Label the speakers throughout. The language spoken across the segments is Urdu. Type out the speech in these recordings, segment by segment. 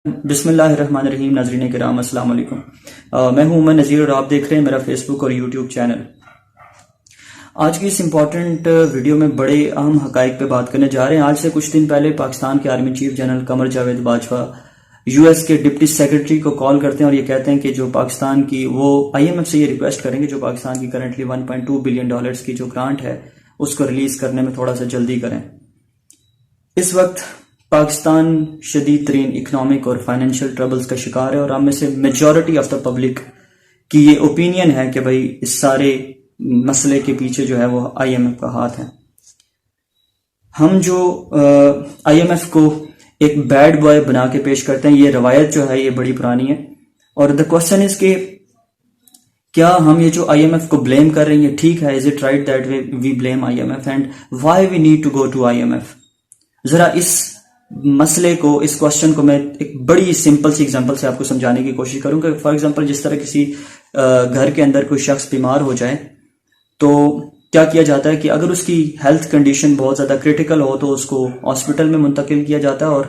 Speaker 1: بسم اللہ الرحمن الرحیم. ناظرین کرام السلام علیکم. میں ہوں عمر نذیر اور آپ دیکھ رہے ہیں میرا فیس بک اور یوٹیوب چینل. آج کی اس امپورٹنٹ ویڈیو میں بڑے اہم حقائق پہ بات کرنے جا رہے ہیں. آج سے کچھ دن پہلے پاکستان کے army chief general Qamar Javed Bajwa U S کے ڈپٹی سیکرٹری کو کال کرتے ہیں اور یہ کہتے ہیں کہ جو پاکستان کی وہ آئی ایم ایف سے یہ ریکویسٹ کریں گے جو پاکستان کی کرنٹلی $1.2 بلین کی جو گرانٹ ہے اس کو ریلیز کرنے میں تھوڑا سا جلدی کریں. اس وقت پاکستان شدید ترین اکنامک اور فائنینشیل ٹربلز کا شکار ہے اور ہم میں سے میجورٹی آف دا پبلک کی یہ اوپینین ہے کہ بھائی اس سارے مسئلے کے پیچھے جو ہے وہ آئی ایم ایف کا ہاتھ ہے. ہم جو آئی ایم ایف کو ایک بیڈ بوائے بنا کے پیش کرتے ہیں، یہ روایت جو ہے یہ بڑی پرانی ہے اور دا کوسچن از کہ کیا ہم یہ جو آئی ایم ایف کو بلیم کر رہے ہیں یہ ٹھیک ہے؟ Is it right that we blame I M F and why we need to go to I M F? ذرا اس مسئلے کو، اس کوسچن کو میں ایک بڑی سمپل سی ایگزامپل سے آپ کو سمجھانے کی کوشش کروں کہ فار ایگزامپل جس طرح کسی گھر کے اندر کوئی شخص بیمار ہو جائے تو کیا کیا جاتا ہے کہ اگر اس کی ہیلتھ کنڈیشن بہت زیادہ کریٹیکل ہو تو اس کو ہاسپٹل میں منتقل کیا جاتا ہے اور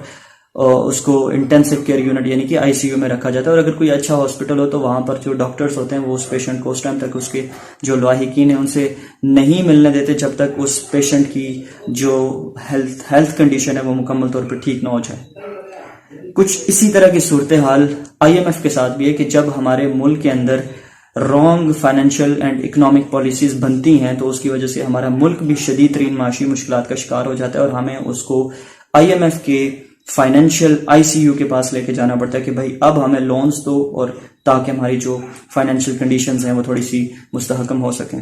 Speaker 1: اس کو انٹینسو کیئر یونٹ یعنی کہ آئی سی یو میں رکھا جاتا ہے. اور اگر کوئی اچھا ہاسپٹل ہو تو وہاں پر جو ڈاکٹرز ہوتے ہیں وہ اس پیشنٹ کو اس ٹائم تک اس کے جو لاحقین ہیں ان سے نہیں ملنے دیتے جب تک اس پیشنٹ کی جو ہیلتھ کنڈیشن ہے وہ مکمل طور پر ٹھیک نہ ہو جائے. کچھ اسی طرح کی صورتحال آئی ایم ایف کے ساتھ بھی ہے کہ جب ہمارے ملک کے اندر wrong financial and economic policies بنتی ہیں تو اس کی وجہ سے ہمارا ملک بھی شدید ترین معاشی مشکلات کا شکار ہو جاتا ہے اور ہمیں اس کو آئی ایم ایف کے فائنینشیل آئی سی یو کے پاس لے کے جانا پڑتا ہے کہ بھائی اب ہمیں لونز دو اور تاکہ ہماری جو فائنینشیل کنڈیشنز ہیں وہ تھوڑی سی مستحکم ہو سکیں.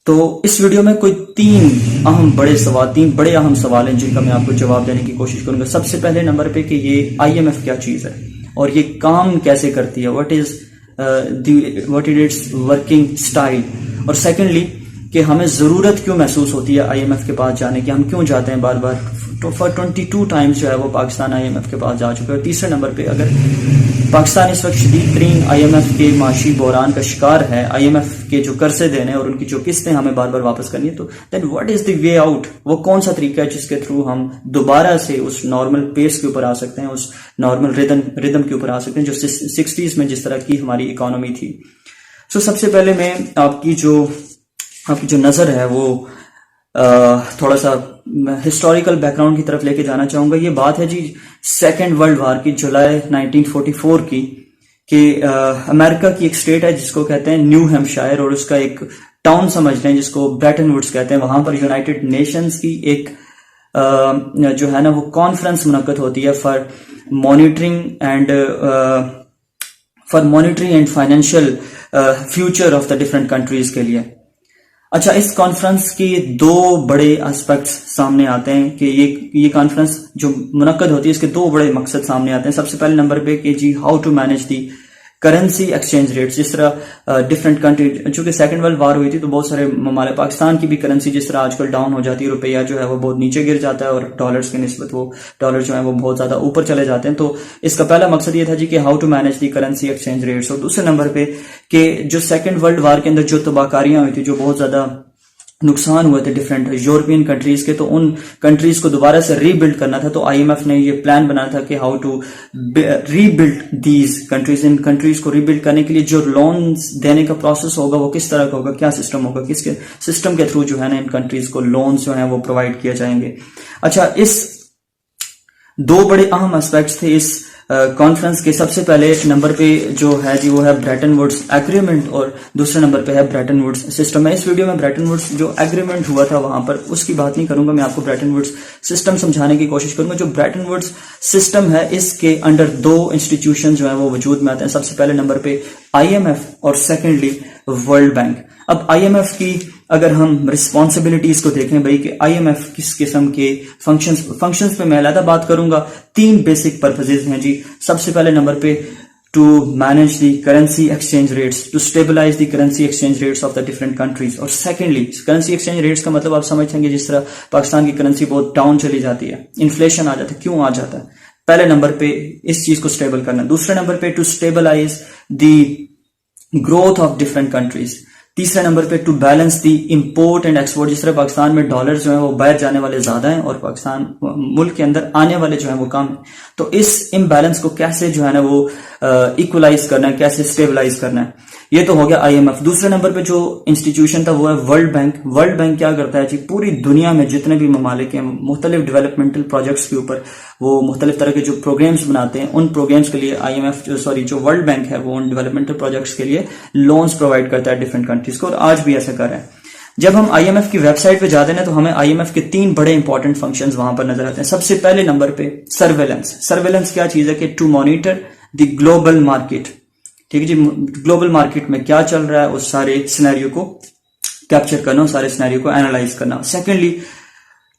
Speaker 1: تو اس ویڈیو میں کوئی تین بڑے اہم سوال ہیں جن کا میں آپ کو جواب دینے کی کوشش کروں گا. سب سے پہلے نمبر پہ کہ یہ آئی ایم ایف کیا چیز ہے اور یہ کام کیسے کرتی ہے، what is its working style, اور سیکنڈلی کہ ہمیں ضرورت کیوں محسوس ہوتی ہے آئی ایم ایف کے پاس جانے کی، ہم کیوں جاتے ہیں بار بار. فار 22 ٹائمز جو ہے وہ پاکستان آئی ایم ایف کے پاس جا چکا ہے. اور تیسرے نمبر پہ اگر پاکستان اس وقت شدید ترین آئی ایم ایف کے معاشی بحران کا شکار ہے، آئی ایم ایف کے جو قرضے دینے اور ان کی جو قسطیں ہمیں بار بار واپس کرنی ہے، تو دین what is the way out? وہ کون سا طریقہ ہے جس کے تھرو ہم دوبارہ سے اس نارمل پیس کے اوپر آ سکتے ہیں، اس نارمل ردم کے اوپر آ سکتے ہیں جو 60s میں جس طرح کی ہماری اکانومی تھی. سب سے پہلے میں آپ کی جو نظر ہے وہ تھوڑا سا ہسٹوریکل بیک گراؤنڈ کی طرف لے کے جانا چاہوں گا. یہ بات ہے جی سیکنڈ ورلڈ وار کی، جولائی 1944 کی، کہ امریکہ کی ایک اسٹیٹ ہے جس کو کہتے ہیں نیو ہیمپشائر اور اس کا ایک ٹاؤن سمجھ لیں جس کو برٹن ووڈز کہتے ہیں. وہاں پر یونائٹڈ نیشنز کی ایک جو ہے نا وہ کانفرنس منعقد ہوتی ہے for monitoring and financial future of the different countries کے لیے. اچھا، اس کانفرنس کی دو بڑے اسپیکٹس سامنے آتے ہیں کہ یہ کانفرنس جو منعقد ہوتی ہے اس کے دو بڑے مقصد سامنے آتے ہیں. سب سے پہلے نمبر پہ کہ جی how to manage the currency exchange rates. جس طرح ڈفرنٹ کنٹری، چونکہ سیکنڈ ورلڈ وار ہوئی تھی تو بہت سارے ممالک، پاکستان کی بھی کرنسی جس طرح آج کل ڈاؤن ہو جاتی ہے، روپیہ جو ہے وہ بہت نیچے گر جاتا ہے اور ڈالرز کی نسبت وہ ڈالر جو ہے وہ بہت زیادہ اوپر چلے جاتے ہیں. تو اس کا پہلا مقصد یہ تھا جی کہ how to manage the currency exchange rates. اور دوسرے نمبر پہ کہ جو سیکنڈ ورلڈ وار کے اندر جو تباہ کاریاں ہوئی تھی، جو بہت زیادہ نقصان ہوئے تھے ڈفرینٹ یورپین کنٹریز کے، تو ان کنٹریز کو دوبارہ سے ری بلڈ کرنا تھا. تو آئی ایم ایف نے یہ پلان بنایا تھا کہ how to rebuild these countries. ان کنٹریز کو ری بلڈ کرنے کے لیے جو لونز دینے کا پروسیس ہوگا وہ کس طرح کا ہوگا، کیا سسٹم ہوگا، کس کے سسٹم کے تھرو جو ہے نا ان کنٹریز کو لونز جو ہیں وہ پرووائڈ کیے جائیں گے. اچھا، اس دو بڑے اہم اسپیکٹس تھے اس کانفرنس کے. سب سے پہلے نمبر پہ جو ہے جی وہ ہے برٹن ووڈز ایگریمنٹ اور دوسرے نمبر پہ ہے برٹن ووڈز سسٹم. میں اس ویڈیو میں برٹن ووڈز جو ایگریمنٹ ہوا تھا وہاں پر اس کی بات نہیں کروں گا، میں آپ کو برٹن ووڈز سسٹم سمجھانے کی کوشش کروں گا. جو برٹن ووڈز سسٹم ہے اس کے انڈر دو انسٹیٹیوشن جو ہیں وہ وجود میں آتے ہیں. سب سے پہلے نمبر پہ آئی ایم ایف اور سیکنڈلی ورلڈ بینک. اب آئی ایم ایف کی اگر ہم رسپانسبلٹیز کو دیکھیں بھائی کہ آئی ایم ایف کس قسم کے فنکشنز پہ میں علیحدہ بات کروں گا. تین بیسک پرپزز ہیں جی. سب سے پہلے نمبر پہ to manage the currency exchange rates, to stabilize the currency exchange rates of the different countries. اور سیکنڈلی کرنسی ایکسچینج ریٹس کا مطلب آپ سمجھیں گے جس طرح پاکستان کی کرنسی بہت ڈاؤن چلی جاتی ہے، انفلیشن آ جاتا ہے. کیوں آ جاتا ہے؟ پہلے نمبر پہ اس چیز کو اسٹیبل کرنا. دوسرے نمبر پہ to stabilize the growth of different countries. تیسرے نمبر پہ to balance the import and export. جس طرح پاکستان میں ڈالر جو ہیں وہ باہر جانے والے زیادہ ہیں اور پاکستان ملک کے اندر آنے والے جو ہیں وہ کم ہیں, تو اس امبیلنس کو کیسے جو ہے نا وہ ایکولائز کرنا ہے, کیسے اسٹیبلائز کرنا ہے. یہ تو ہو گیا IMF. دوسرے نمبر پہ جو انسٹیٹیوشن تھا وہ ہے ورلڈ بینک. ورلڈ بینک کیا کرتا ہے جی, پوری دنیا میں جتنے بھی ممالک ہیں مختلف ڈیولپمنٹل پروجیکٹس کے اوپر وہ مختلف طرح کے جو پروگرامز بناتے ہیں, ان پروگرامز کے لیے جو ورلڈ بینک ہے وہ ان ڈیولپمنٹل پروجیکٹس کے لیے لونز پرووائڈ کرتا ہے ڈفرینٹ کنٹریز کو, اور آج بھی ایسا کر رہا ہے. جب ہم IMF کی ویب سائٹ پہ جاتے ہیں تو ہمیں IMF کے 3 بڑے امپورٹنٹ فنکشنز وہاں پر نظر آتے ہیں. سب سے پہلے نمبر پہ سرویلنس. سرویلنس کیا چیز ہے کہ to monitor the global market. ٹھیک ہے جی, گلوبل مارکیٹ میں کیا چل رہا ہے اس سارے سینیریو کو کیپچر کرنا, سارے سینیریو کو اینالائز کرنا. Secondly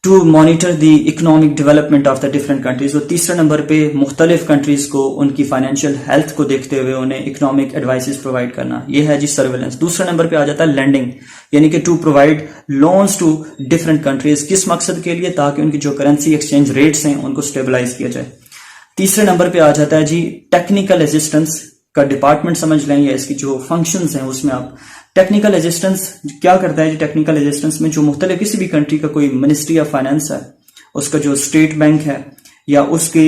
Speaker 1: to monitor the economic development of the different countries. اور تیسرے نمبر پہ مختلف کنٹریز کو ان کی فائنینشیل ہیلتھ کو دیکھتے ہوئے انہیں اکنامک ایڈوائسز پرووائڈ کرنا. یہ ہے جی سرویلنس. دوسرے نمبر پہ آ جاتا ہے لینڈنگ, یعنی کہ to provide loans to different countries. کس مقصد کے لیے؟ تاکہ ان کی جو کرنسی ایکسچینج ریٹس ہیں ان کو اسٹیبلائز کیا جائے. تیسرے نمبر پہ آ جاتا ہے جی ٹیکنیکل اسسٹنس کا ڈپارٹمنٹ سمجھ لیں, یا اس کی جو فنکشنز ہیں اس میں آپ ٹیکنیکل اسسٹنس کیا کرتا ہے جی. ٹیکنیکل اسسٹنس میں جو مختلف کسی بھی کنٹری کا کوئی منسٹری آف فائنانس ہے, اس کا جو اسٹیٹ بینک ہے, یا اس کی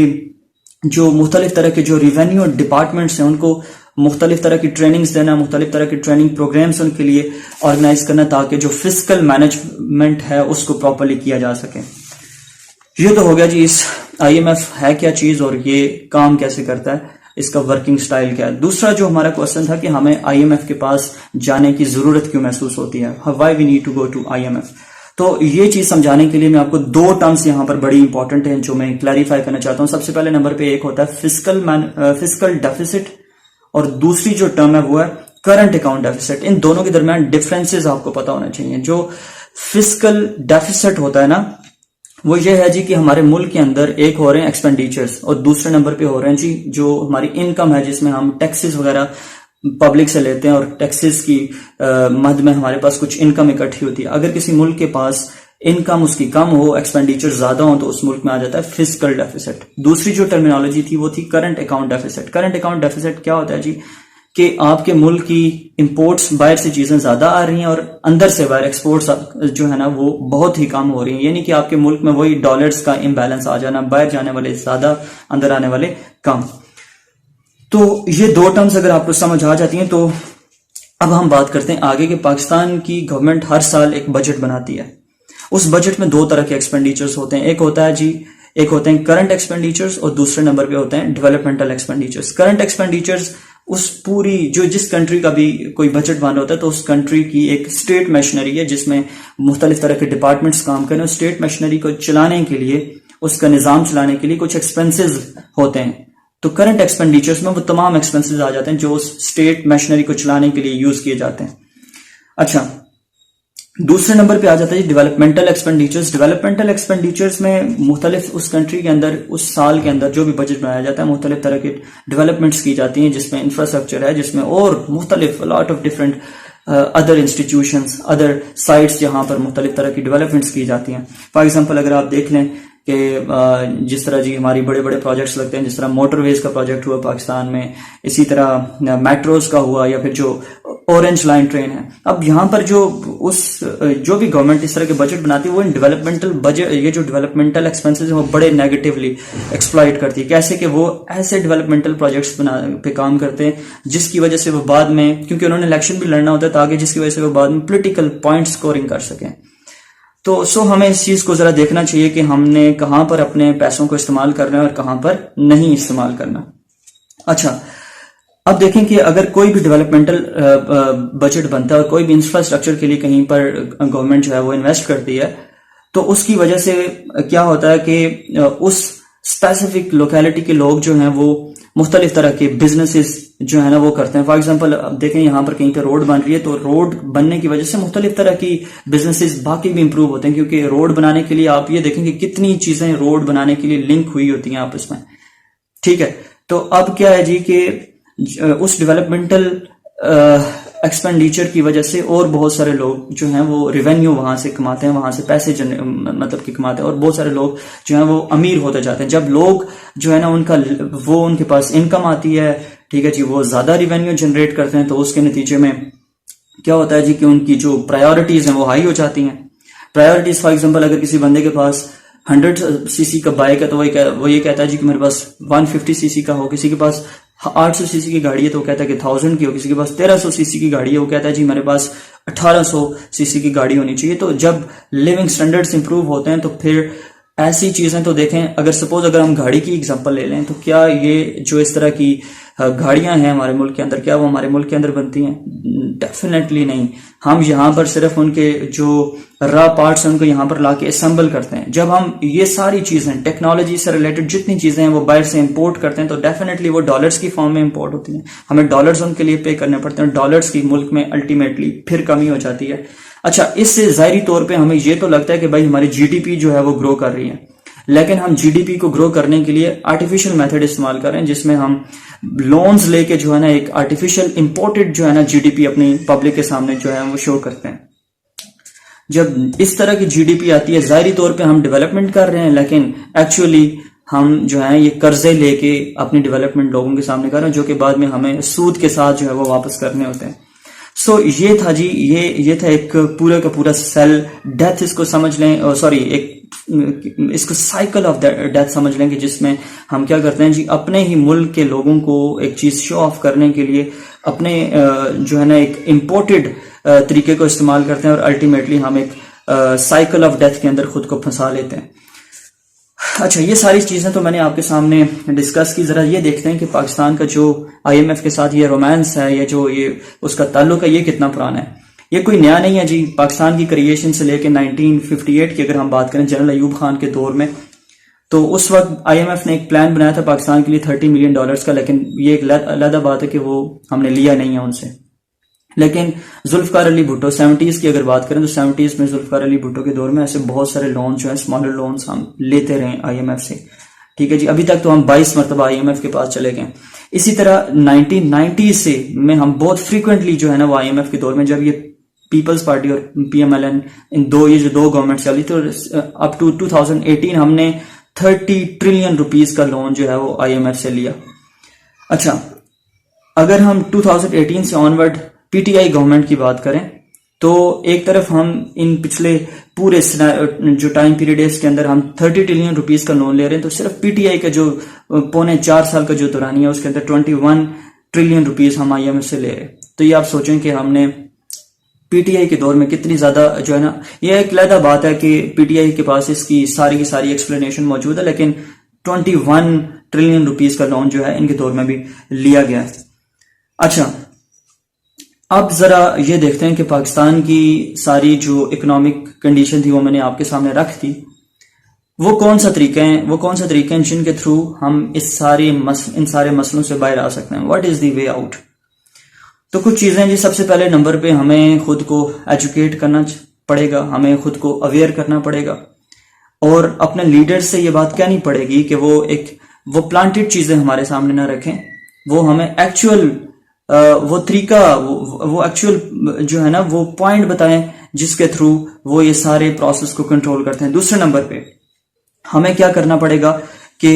Speaker 1: جو مختلف طرح کے جو ریونیو ڈپارٹمنٹس ہیں ان کو مختلف طرح کی ٹریننگز دینا, مختلف طرح کی ٹریننگ پروگرامز ان کے لیے آرگنائز کرنا, تاکہ جو فسکل مینجمنٹ ہے اس کو پراپرلی کیا جا سکے. یہ تو ہو گیا جی اس IMF ہے کیا چیز اور یہ کام کیسے کرتا ہے, اس کا ورکنگ سٹائل کیا ہے. دوسرا جو ہمارا کوسچن تھا کہ ہمیں IMF کے پاس جانے کی ضرورت کیوں محسوس ہوتی ہے, why we need to go to IMF. تو یہ چیز سمجھانے کے لیے میں آپ کو 2 ٹرمز یہاں پر بڑی امپورٹنٹ ہیں جو میں کلیریفائی کرنا چاہتا ہوں. سب سے پہلے نمبر پہ ایک ہوتا ہے فسکل ڈیفیسٹ, اور دوسری جو ٹرم ہے وہ ہے کرنٹ اکاؤنٹ ڈیفیسٹ. ان دونوں کے درمیان ڈفرینسز آپ کو پتا ہونا چاہیے. جو فسکل ڈیفیسٹ ہوتا ہے نا وہ یہ ہے جی کہ ہمارے ملک کے اندر ایک ہو رہے ہیں ایکسپینڈیچرز, اور دوسرے نمبر پہ ہو رہے ہیں جی جو ہماری انکم ہے جس میں ہم ٹیکسز وغیرہ پبلک سے لیتے ہیں, اور ٹیکسز کی مد میں ہمارے پاس کچھ انکم اکٹھی ہوتی ہے. اگر کسی ملک کے پاس انکم اس کی کم ہو, ایکسپینڈیچر زیادہ ہو, تو اس ملک میں آ جاتا ہے فسکل ڈیفیسٹ. دوسری جو ٹرمینالوجی تھی وہ تھی current account deficit. Current account deficit کیا ہوتا ہے جی کہ آپ کے ملک کی امپورٹس باہر سے چیزیں زیادہ آ رہی ہیں اور اندر سے باہر ایکسپورٹس جو ہے نا وہ بہت ہی کم ہو رہی ہیں, یعنی کہ آپ کے ملک میں وہی ڈالرز کا امبیلنس آ جانا, باہر جانے والے زیادہ اندر آنے والے کم. تو یہ 2 ٹرمز اگر آپ کو سمجھ آ جاتی ہیں تو اب ہم بات کرتے ہیں آگے کہ پاکستان کی گورنمنٹ ہر سال ایک بجٹ بناتی ہے. اس بجٹ میں 2 طرح کے ایکسپینڈیچرز ہوتے ہیں. ایک ہوتے ہیں کرنٹ ایکسپینڈیچرز, اور دوسرے نمبر پہ ہوتے ہیں ڈیولپمنٹل ایکسپینڈیچرز. کرنٹ ایکسپینڈیچرز اس پوری جس کنٹری کا بھی کوئی بجٹ بنا ہوتا ہے تو اس کنٹری کی ایک اسٹیٹ مشینری ہے جس میں مختلف طرح کے ڈپارٹمنٹس کام کریں. اس اسٹیٹ مشینری کو چلانے کے لیے, اس کا نظام چلانے کے لیے کچھ ایکسپنسز ہوتے ہیں. تو کرنٹ ایکسپینڈیچرز میں وہ تمام ایکسپنسز آ جاتے ہیں جو اس اسٹیٹ مشینری کو چلانے کے لیے یوز کیے جاتے ہیں. اچھا, دوسرے نمبر پہ آ جاتا ہے ڈیولپمنٹل ایکسپینڈیچرز. ڈیولپمنٹل ایکسپینڈیچرز میں مختلف اس کنٹری کے اندر اس سال کے اندر جو بھی بجٹ بنایا جاتا ہے مختلف طرح کے ڈیولپمنٹس کی جاتی ہیں, جس میں انفراسٹرکچر ہے, جس میں اور مختلف lot of different other institutions, other sites جہاں پر مختلف طرح کی ڈیولپمنٹس کی جاتی ہیں. فار ایگزامپل اگر آپ دیکھ لیں کہ جس طرح جی ہماری بڑے بڑے پروجیکٹس لگتے ہیں, جس طرح موٹر ویز کا پروجیکٹ ہوا پاکستان میں, اسی طرح میٹروز کا ہوا, یا پھر جو اورنج لائن ٹرین ہے. اب یہاں پر جو بھی گورنمنٹ اس طرح کے بجٹ بناتی ہے وہ ان ڈیولپمنٹل بجٹ, یہ جو ڈیولپمنٹل ایکسپنسز ہیں وہ بڑے نیگیٹیولی ایکسپلائٹ کرتی ہے. کیسے کہ وہ ایسے ڈیولپمنٹل پروجیکٹس پہ کام کرتے ہیں جس کی وجہ سے وہ بعد میں, کیونکہ انہوں نے الیکشن بھی لڑنا ہوتا ہے تاکہ جس کی وجہ سے وہ بعد میں پولیٹیکل پوائنٹ سکورنگ کر سکیں. تو ہمیں اس چیز کو ذرا دیکھنا چاہیے کہ ہم نے کہاں پر اپنے پیسوں کو استعمال کرنا ہے اور کہاں پر نہیں استعمال کرنا. اچھا, اب دیکھیں کہ اگر کوئی بھی ڈیولپمنٹل بجٹ بنتا ہے اور کوئی بھی انفراسٹرکچر کے لیے کہیں پر گورنمنٹ جو ہے وہ انویسٹ کرتی ہے, تو اس کی وجہ سے کیا ہوتا ہے کہ اس اسپیسیفک لوکیلٹی کے لوگ جو ہیں وہ مختلف طرح کے بزنسز جو ہے نا وہ کرتے ہیں. فار ایگزامپل اب دیکھیں یہاں پر کہیں پہ روڈ بن رہی ہے, تو روڈ بننے کی وجہ سے مختلف طرح کی بزنسز باقی بھی امپروو ہوتے ہیں, کیونکہ روڈ بنانے کے لیے آپ یہ دیکھیں کہ کتنی چیزیں روڈ بنانے کے لیے لنک ہوئی ہوتی ہیں آپس میں. ٹھیک ہے, تو اب کیا ہے جی کہ اس ڈیولپمنٹل ایکسپینڈیچر کی وجہ سے اور بہت سارے لوگ جو ہیں وہ ریونیو وہاں سے کماتے ہیں, وہاں سے پیسے مطلب کہ کماتے ہیں, اور بہت سارے لوگ جو ہیں وہ امیر ہوتے جاتے ہیں. جب لوگ جو ہے نا ان کے پاس انکم آتی ہے, ٹھیک ہے جی, وہ زیادہ ریونیو جنریٹ کرتے ہیں, تو اس کے نتیجے میں کیا ہوتا ہے جی کہ ان کی جو پرائیورٹیز ہیں وہ ہائی ہو جاتی ہیں. پرائیورٹیز فار ایگزامپل اگر کسی بندے کے پاس 100 سی سی کا بائک ہے تو وہ یہ کہتا ہے جی کہ میرے پاس 150 سی سی کا ہو. کسی کے پاس 800 سی سی کی گاڑی ہے تو وہ کہتا ہے کہ 1000 کی ہو. کسی کے پاس 1300 سی سی کی گاڑی ہے وہ کہتا ہے جی میرے پاس 1800 سی سی کی گاڑی ہونی چاہیے. تو جب لیونگ سٹینڈرڈز امپروو ہوتے ہیں تو پھر ایسی چیزیں تو دیکھیں, اگر ہم گاڑی کی اگزامپل لے لیں تو کیا یہ جو اس طرح کی گاڑیاں ہیں ہمارے ملک کے اندر, کیا وہ ہمارے ملک کے اندر بنتی ہیں؟ ڈیفینیٹلی نہیں. ہم یہاں پر صرف ان کے جو را پارٹس ہیں ان کو یہاں پر لا کے اسمبل کرتے ہیں. جب ہم یہ ساری چیزیں ٹیکنالوجی سے ریلیٹڈ جتنی چیزیں ہیں وہ باہر سے امپورٹ کرتے ہیں تو ڈیفینیٹلی وہ ڈالرز کی فارم میں امپورٹ ہوتی ہیں. ہمیں ڈالرز ان کے لیے پے کرنے پڑتے ہیں, ڈالرز کی ملک میں الٹیمیٹلی پھر کمی ہو جاتی ہے. اچھا, اس سے ظاہری طور پہ ہمیں یہ تو لگتا ہے کہ بھائی ہماری جی ڈی پی جو ہے وہ گرو کر رہی ہے, لیکن ہم جی ڈی پی کو گرو کرنے کے لیے آرٹیفیشل میتھڈ استعمال کر رہے ہیں جس میں ہم لونز لے کے جو ہے نا ایک آرٹیفیشل امپورٹڈ جو ہے نا جی ڈی پی اپنی پبلک کے سامنے جو ہے وہ شو کرتے ہیں. جب اس طرح کی جی ڈی پی آتی ہے ظاہری طور پہ ہم ڈیولپمنٹ کر رہے ہیں, لیکن ایکچولی ہم جو ہے یہ قرضے لے کے اپنی ڈیولپمنٹ لوگوں کے سامنے کر رہے ہیں جو کہ بعد میں ہمیں سود کے ساتھ جو ہے وہ واپس کرنے ہوتے ہیں. سو یہ تھا جی, یہ تھا ایک پورا کا پورا سیل ڈیتھ, اس کو سمجھ لیں, اس کو سائیکل آف ڈیتھ سمجھ لیں کہ جس میں ہم کیا کرتے ہیں جی اپنے ہی ملک کے لوگوں کو ایک چیز شو آف کرنے کے لیے اپنے جو ہے نا ایک امپورٹڈ طریقے کو استعمال کرتے ہیں اور الٹیمیٹلی ہم ایک سائیکل آف ڈیتھ کے اندر خود کو پھنسا لیتے ہیں. اچھا, یہ ساری چیزیں تو میں نے آپ کے سامنے ڈسکس کی. ذرا یہ دیکھتے ہیں کہ پاکستان کا جو آئی ایم ایف کے ساتھ یہ رومانس ہے, یہ اس کا تعلق ہے, یہ کتنا پرانا ہے. یہ کوئی نیا نہیں ہے جی. پاکستان کی کریشن سے لے کے 1958 کی اگر ہم بات کریں جنرل ایوب خان کے دور میں, تو اس وقت آئی ایم ایف نے ایک پلان بنایا تھا پاکستان کے لیے $30 ملین کا, لیکن یہ ایک علیحدہ بات ہے کہ وہ ہم نے لیا نہیں ہے ان سے. لیکن ذوالفقار علی بھٹو 70s کی اگر بات کریں تو 70s میں ذوالفقار علی بھٹو کے دور میں ایسے بہت سارے لون جو ہیں اسمالر لونز ہم لیتے رہے آئی ایم ایف سے. ٹھیک ہے جی, ابھی تک تو ہم 22 مرتبہ آئی ایم ایف کے پاس چلے گئے. اسی طرح 1990 سے میں ہم بہت فریکوینٹلی جو ہے نا وہ آئی ایم ایف کے دور میں, جب یہ پیپلز پارٹی اور پی ایم ایل این یہ جو دو گورنمنٹ چلی تو اپ ٹو 2018 ہم نے 30 ٹریلین روپیز کا لون جو ہے وہ آئی ایم ایف سے لیا. اچھا, اگر ہم 2018 سے onward P T I government کی بات کریں تو ایک طرف ہم ان پچھلے پورے جو ٹائم پیریڈ ہے اس کے اندر ہم 30 ٹریلین روپیز کا لون لے رہے ہیں, تو صرف پی ٹی آئی کا جو 4.5 سال کا جو دورانیہ ہے اس کے اندر 21 ٹریلین روپیز ہم آئی ایم ایف سے لے رہے ہیں. تو یہ آپ سوچیں کہ ہم نے پی ٹی آئی کے دور میں کتنی زیادہ جو ہے نا, یہ ایک علیحدہ بات ہے کہ پی ٹی آئی کے پاس اس کی ساری ایکسپلینیشن موجود ہے, لیکن 21 ٹریلین روپیز کا لون جو ہے ان کے دور میں بھی لیا گیا ہے. اچھا, اب ذرا یہ دیکھتے ہیں کہ پاکستان کی ساری جو اکنامک کنڈیشن تھی وہ میں نے آپ کے سامنے رکھ دی. وہ کون سا طریقے ہیں جن کے تھرو ہم ان سارے مسئلوں سے باہر آ سکتے ہیں. What is the way out? تو کچھ چیزیں جی, سب سے پہلے نمبر پہ ہمیں خود کو ایجوکیٹ کرنا پڑے گا, ہمیں خود کو اویئر کرنا پڑے گا, اور اپنے لیڈر سے یہ بات کہنی پڑے گی کہ وہ پلانٹڈ چیزیں ہمارے سامنے نہ رکھیں, وہ ہمیں ایکچوئل وہ طریقہ وہ ایکچوئل جو ہے نا وہ پوائنٹ بتائیں جس کے تھرو وہ یہ سارے پروسیس کو کنٹرول کرتے ہیں. دوسرے نمبر پہ ہمیں کیا کرنا پڑے گا کہ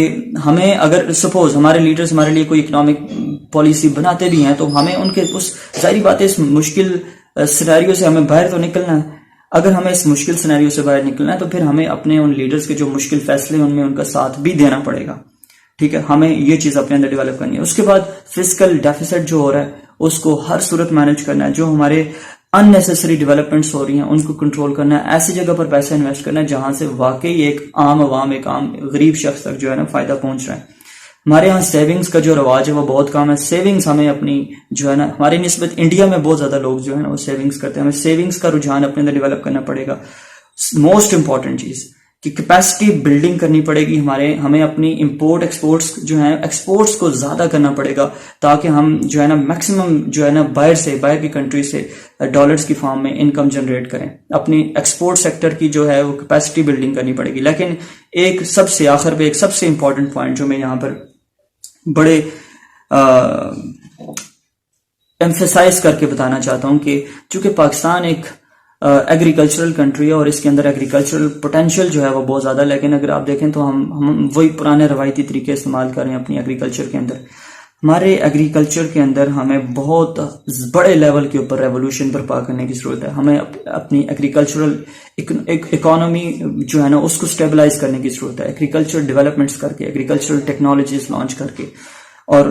Speaker 1: ہمیں اگر سپوز ہمارے لیڈرز ہمارے لیے کوئی اکنامک پالیسی بناتے بھی ہیں تو ہمیں ان کے اس ظاہری بات ہے اس مشکل سینیریو سے ہمیں باہر تو نکلنا ہے. اگر ہمیں اس مشکل سینیریو سے باہر نکلنا ہے تو پھر ہمیں اپنے ان لیڈرز کے جو مشکل فیصلے ان میں ان کا ساتھ بھی دینا پڑے گا. ٹھیک ہے, ہمیں یہ چیز اپنے اندر ڈیولپ کرنی ہے. اس کے بعد فسکل ڈیفیسٹ جو ہو رہا ہے اس کو ہر صورت مینج کرنا ہے. جو ہمارے ان نیسیسری ڈیولپمنٹس ہو رہی ہیں ان کو کنٹرول کرنا ہے. ایسی جگہ پر پیسہ انویسٹ کرنا ہے جہاں سے واقعی ایک عام غریب شخص تک جو ہے نا فائدہ پہنچ رہا ہے. ہمارے یہاں سیونگز کا جو رواج ہے وہ بہت کم ہے. سیونگز ہمیں اپنی جو ہے نا ہماری نسبت انڈیا میں بہت زیادہ لوگ جو ہے نا وہ سیونگز کرتے ہیں. ہمیں سیونگز کا رجحان اپنے اندر ڈیولپ کرنا پڑے گا. موسٹ امپورٹنٹ چیز کہ کیپیسٹی بلڈنگ کرنی پڑے گی. ہمیں اپنی امپورٹ ایکسپورٹس جو ہیں ایکسپورٹس کو زیادہ کرنا پڑے گا تاکہ ہم جو ہے نا میکسیمم جو ہے نا باہر کی کنٹری سے ڈالرز کی فارم میں انکم جنریٹ کریں. اپنی ایکسپورٹ سیکٹر کی جو ہے وہ کیپیسٹی بلڈنگ کرنی پڑے گی. لیکن ایک سب سے آخر پہ ایک سب سے امپورٹنٹ پوائنٹ جو میں یہاں پر بڑے ایمفیسائز کر کے بتانا چاہتا ہوں کہ چونکہ پاکستان ایک ایگریکلچرل کنٹری ہے اور اس کے اندر ایگریکلچرل پوٹینشیل جو ہے وہ بہت زیادہ ہے, لیکن اگر آپ دیکھیں تو ہم وہی پرانے روایتی طریقے استعمال کر رہے ہیں اپنی ایگریکلچر کے اندر. ہمارے ایگریکلچر کے اندر ہمیں بہت بڑے لیول کے اوپر ریولوشن برپا کرنے کی ضرورت ہے. ہمیں اپنی ایگریکلچرل اکانومی جو ہے نا اس کو سٹیبلائز کرنے کی ضرورت ہے, ایگریکلچر ڈیولپمنٹس کر کے, ایگریکلچرل ٹیکنالوجیز لانچ کر کے. اور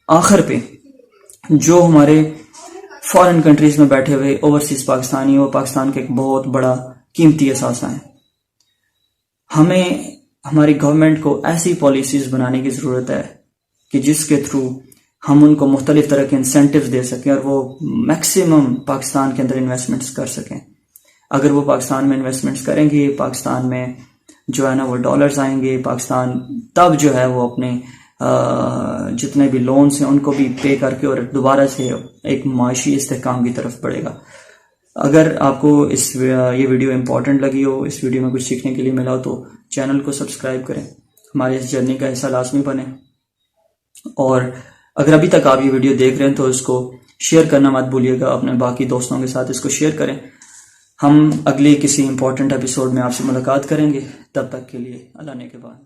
Speaker 1: آخر پہ جو ہمارے فارن کنٹریز میں بیٹھے ہوئے اوورسیز پاکستانی, وہ پاکستان کا ایک بہت بڑا قیمتی اثاثہ ہیں. ہمیں ہماری گورنمنٹ کو ایسی پالیسیز بنانے کی ضرورت ہے کہ جس کے تھرو ہم ان کو مختلف طرح کے انسینٹیوز دے سکیں اور وہ میکسیمم پاکستان کے اندر انویسٹمنٹس کر سکیں. اگر وہ پاکستان میں انویسٹمنٹس کریں گے, پاکستان میں جو ہے نا وہ ڈالرز آئیں گے, پاکستان تب جو ہے وہ اپنے جتنے بھی لونز ہیں ان کو بھی پے کر کے اور دوبارہ سے ایک معاشی استحکام کی طرف بڑھے گا. اگر آپ کو یہ ویڈیو امپورٹنٹ لگی ہو, اس ویڈیو میں کچھ سیکھنے کے لیے ملا ہو, تو چینل کو سبسکرائب کریں, ہمارے اس جرنی کا حصہ لازمی بنیں. اور اگر ابھی تک آپ یہ ویڈیو دیکھ رہے ہیں تو اس کو شیئر کرنا مت بھولیے گا, اپنے باقی دوستوں کے ساتھ اس کو شیئر کریں. ہم اگلی کسی امپورٹنٹ ایپیسوڈ میں آپ سے ملاقات کریں گے. تب تک کے لیے اللہ نے کے بعد.